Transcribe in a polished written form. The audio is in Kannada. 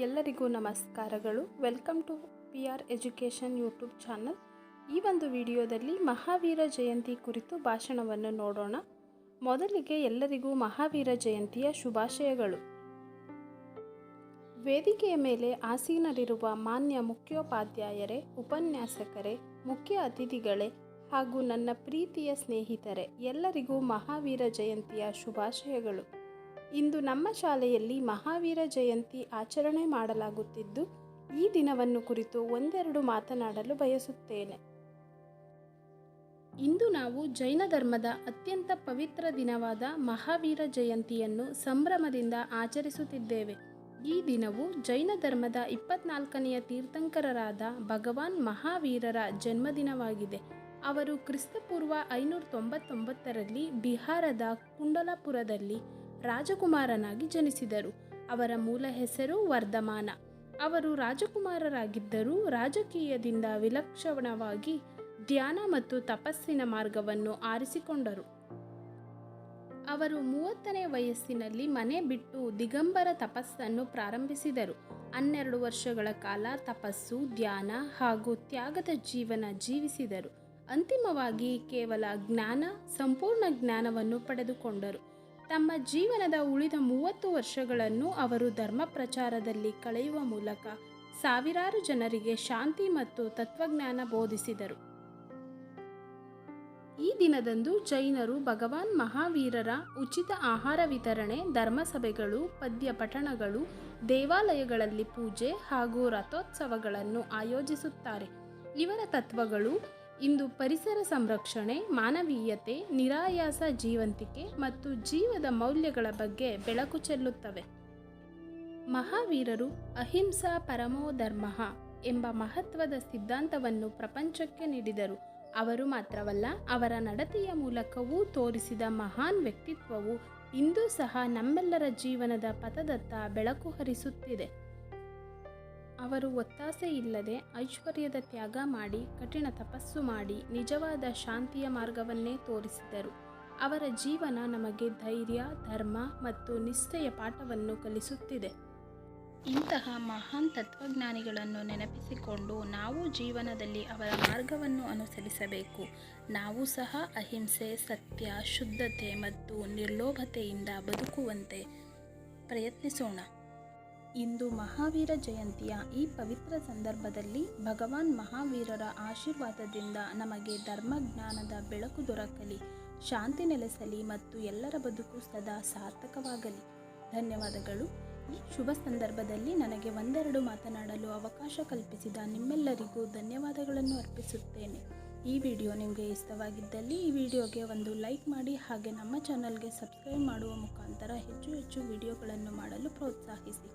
ಎಲ್ಲರಿಗೂ ನಮಸ್ಕಾರಗಳು. Welcome to PR education YouTube channel. ಈ ಒಂದು ವಿಡಿಯೋದಲ್ಲಿ ಮಹಾವೀರ ಜಯಂತಿ ಕುರಿತು ಭಾಷಣವನ್ನು ನೋಡೋಣ. ಮೊದಲಿಗೆ ಎಲ್ಲರಿಗೂ ಮಹಾವೀರ ಜಯಂತಿಯ ಶುಭಾಶಯಗಳು. ವೇದಿಕೆಯ ಮೇಲೆ ಆಸೀನರಿರುವ ಮಾನ್ಯ ಮುಖ್ಯೋಪಾಧ್ಯಾಯರೇ, ಉಪನ್ಯಾಸಕರೇ, ಮುಖ್ಯ ಅತಿಥಿಗಳೇ ಹಾಗೂ ನನ್ನ ಪ್ರೀತಿಯ ಸ್ನೇಹಿತರೆ, ಎಲ್ಲರಿಗೂ ಮಹಾವೀರ ಜಯಂತಿಯ ಶುಭಾಶಯಗಳು. ಇಂದು ನಮ್ಮ ಶಾಲೆಯಲ್ಲಿ ಮಹಾವೀರ ಜಯಂತಿ ಆಚರಣೆ ಮಾಡಲಾಗುತ್ತಿದ್ದು, ಈ ದಿನವನ್ನು ಕುರಿತು ಒಂದೆರಡು ಮಾತನಾಡಲು ಬಯಸುತ್ತೇನೆ. ಇಂದು ನಾವು ಜೈನ ಧರ್ಮದ ಅತ್ಯಂತ ಪವಿತ್ರ ದಿನವಾದ ಮಹಾವೀರ ಜಯಂತಿಯನ್ನು ಸಂಭ್ರಮದಿಂದ ಆಚರಿಸುತ್ತಿದ್ದೇವೆ. ಈ ದಿನವು ಜೈನ ಧರ್ಮದ 24ನೆಯ ತೀರ್ಥಂಕರರಾದ ಭಗವಾನ್ ಮಹಾವೀರರ ಜನ್ಮದಿನವಾಗಿದೆ. ಅವರು ಕ್ರಿಸ್ತಪೂರ್ವ 599ರಲ್ಲಿ ಬಿಹಾರದ ಕುಂಡಲಪುರದಲ್ಲಿ ರಾಜಕುಮಾರನಾಗಿ ಜನಿಸಿದರು. ಅವರ ಮೂಲ ಹೆಸರು ವರ್ಧಮಾನ. ಅವರು ರಾಜಕುಮಾರರಾಗಿದ್ದರೂ ರಾಜಕೀಯದಿಂದ ವಿಲಕ್ಷಣವಾಗಿ ಧ್ಯಾನ ಮತ್ತು ತಪಸ್ಸಿನ ಮಾರ್ಗವನ್ನು ಆರಿಸಿಕೊಂಡರು. ಅವರು 30ನೇ ವಯಸ್ಸಿನಲ್ಲಿ ಮನೆ ಬಿಟ್ಟು ದಿಗಂಬರ ತಪಸ್ಸನ್ನು ಪ್ರಾರಂಭಿಸಿದರು. 12 ವರ್ಷಗಳ ಕಾಲ ತಪಸ್ಸು, ಧ್ಯಾನ ಹಾಗೂ ತ್ಯಾಗದ ಜೀವನ ಜೀವಿಸಿದರು. ಅಂತಿಮವಾಗಿ ಕೇವಲ ಸಂಪೂರ್ಣ ಜ್ಞಾನವನ್ನು ಪಡೆದುಕೊಂಡರು. ತಮ್ಮ ಜೀವನದ ಉಳಿದ 30 ವರ್ಷಗಳನ್ನು ಅವರು ಧರ್ಮ ಪ್ರಚಾರದಲ್ಲಿ ಕಳೆಯುವ ಮೂಲಕ ಸಾವಿರಾರು ಜನರಿಗೆ ಶಾಂತಿ ಮತ್ತು ತತ್ವಜ್ಞಾನ ಬೋಧಿಸಿದರು. ಈ ದಿನದಂದು ಜೈನರು ಭಗವಾನ್ ಮಹಾವೀರರ ಉಚಿತ ಆಹಾರ ವಿತರಣೆ, ಧರ್ಮಸಭೆಗಳು, ಪದ್ಯ ಪಠಣಗಳು, ದೇವಾಲಯಗಳಲ್ಲಿ ಪೂಜೆ ಹಾಗೂ ರಥೋತ್ಸವಗಳನ್ನು ಆಯೋಜಿಸುತ್ತಾರೆ. ಇವರ ತತ್ವಗಳು ಇಂದು ಪರಿಸರ ಸಂರಕ್ಷಣೆ, ಮಾನವೀಯತೆ, ನಿರಾಯಾಸ ಜೀವಂತಿಕೆ ಮತ್ತು ಜೀವದ ಮೌಲ್ಯಗಳ ಬಗ್ಗೆ ಬೆಳಕು ಚೆಲ್ಲುತ್ತವೆ. ಮಹಾವೀರರು ಅಹಿಂಸಾ ಪರಮೋ ಧರ್ಮಃ ಎಂಬ ಮಹತ್ವದ ಸಿದ್ಧಾಂತವನ್ನು ಪ್ರಪಂಚಕ್ಕೆ ನೀಡಿದರು. ಅವರು ಮಾತ್ರವಲ್ಲ, ಅವರ ನಡತೆಯ ಮೂಲಕವೂ ತೋರಿಸಿದ ಮಹಾನ್ ವ್ಯಕ್ತಿತ್ವವು ಇಂದೂ ಸಹ ನಮ್ಮೆಲ್ಲರ ಜೀವನದ ಪಥದತ್ತ ಬೆಳಕು ಹರಿಸುತ್ತಿದೆ. ಅವರು ಒತ್ತಾಸೆ ಇಲ್ಲದೆ ಐಶ್ವರ್ಯದ ತ್ಯಾಗ ಮಾಡಿ, ಕಠಿಣ ತಪಸ್ಸು ಮಾಡಿ, ನಿಜವಾದ ಶಾಂತಿಯ ಮಾರ್ಗವನ್ನೇ ತೋರಿಸಿದರು. ಅವರ ಜೀವನ ನಮಗೆ ಧೈರ್ಯ, ಧರ್ಮ ಮತ್ತು ನಿಷ್ಠೆಯ ಪಾಠವನ್ನು ಕಲಿಸುತ್ತಿದೆ. ಇಂತಹ ಮಹಾನ್ ತತ್ವಜ್ಞಾನಿಗಳನ್ನು ನೆನಪಿಸಿಕೊಂಡು ನಾವು ಜೀವನದಲ್ಲಿ ಅವರ ಮಾರ್ಗವನ್ನು ಅನುಸರಿಸಬೇಕು. ನಾವು ಸಹ ಅಹಿಂಸೆ, ಸತ್ಯ, ಶುದ್ಧತೆ ಮತ್ತು ನಿರ್ಲೋಭತೆಯಿಂದ ಬದುಕುವಂತೆ ಪ್ರಯತ್ನಿಸೋಣ. ಇಂದು ಮಹಾವೀರ ಜಯಂತಿಯ ಈ ಪವಿತ್ರ ಸಂದರ್ಭದಲ್ಲಿ ಭಗವಾನ್ ಮಹಾವೀರರ ಆಶೀರ್ವಾದದಿಂದ ನಮಗೆ ಧರ್ಮಜ್ಞಾನದ ಬೆಳಕು ದೊರಕಲಿ, ಶಾಂತಿ ನೆಲೆಸಲಿ ಮತ್ತು ಎಲ್ಲರ ಬದುಕು ಸದಾ ಸಾರ್ಥಕವಾಗಲಿ. ಧನ್ಯವಾದಗಳು. ಈ ಶುಭ ಸಂದರ್ಭದಲ್ಲಿ ನನಗೆ ಒಂದೆರಡು ಮಾತನಾಡಲು ಅವಕಾಶ ಕಲ್ಪಿಸಿದ ನಿಮ್ಮೆಲ್ಲರಿಗೂ ಧನ್ಯವಾದಗಳನ್ನು ಅರ್ಪಿಸುತ್ತೇನೆ. ಈ ವಿಡಿಯೋ ನಿಮಗೆ ಇಷ್ಟವಾಗಿದ್ದಲ್ಲಿ ಈ ವಿಡಿಯೋಗೆ ಒಂದು ಲೈಕ್ ಮಾಡಿ, ಹಾಗೆ ನಮ್ಮ ಚಾನಲ್ಗೆ ಸಬ್ಸ್ಕ್ರೈಬ್ ಮಾಡುವ ಮುಖಾಂತರ ಹೆಚ್ಚು ವಿಡಿಯೋಗಳನ್ನು ಮಾಡಲು ಪ್ರೋತ್ಸಾಹಿಸಿ.